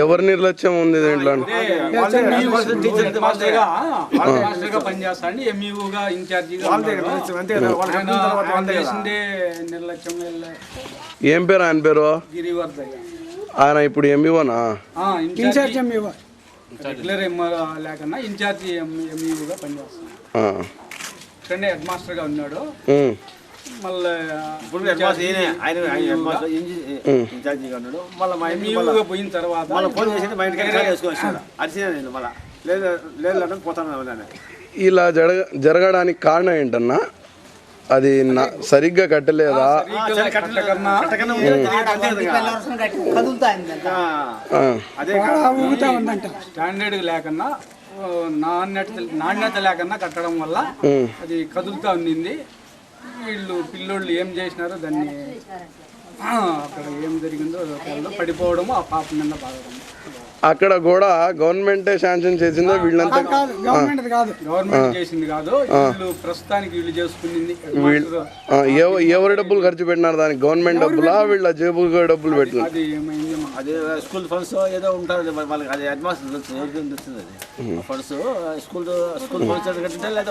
ఎవరి నిర్లక్ష్యం ఉంది దీంట్లో? పనిచేస్తాండి ఎంఈఓగా ఇన్ఛార్జిగా ఏం పేరు ఆయన పేరు? గిరివర్ధయ్య. ఆయన ఇప్పుడు ఎంఈఓనా? ఇన్ఛార్జ్ ఎంఈఓ, రెగ్యులర్ లేకన్నా ఇన్ఛార్జి ఎంఈఓగా పనిచేస్తాను. ఇక్కడనే హెడ్ మాస్టర్గా ఉన్నాడు. మళ్ళీ పోయిన తర్వాత ఇలా జరగడానికి కారణం ఏంటన్నా? అది సరిగ్గా కట్టలేదా? స్టాండర్డ్ లేకన్నా నాణ్యత లేకన్నా కట్టడం వల్ల అది కదులుతా ఉండింది. వీళ్ళు పిల్లోళ్ళు ఏం చేసినారో దాన్ని అక్కడ ఏం జరిగిందో పడిపోవడము, ఆ పాప మీద బాగడం. అక్కడ కూడా గవర్నమెంటే శాంక్షన్ చేసిందో? వీళ్ళంతా గవర్నమెంట్ చేసింది కాదు, వీళ్ళు ప్రస్తుతానికి వీళ్ళు చేసుకునింది. ఎవరు డబ్బులు ఖర్చు పెట్టినారు దానికి? గవర్నమెంట్ డబ్బులా వీళ్ళ జేబు డబ్బులు పెట్టినారు? అది ఏమైంది, అది స్కూల్ ఫండ్స్ ఏదో ఉంటారు వాళ్ళకి, అది అడ్వాన్స్ తెలుస్తుంది. అది ఫండ్స్ స్కూల్ ఫండ్స్ కట్టింటే లేదా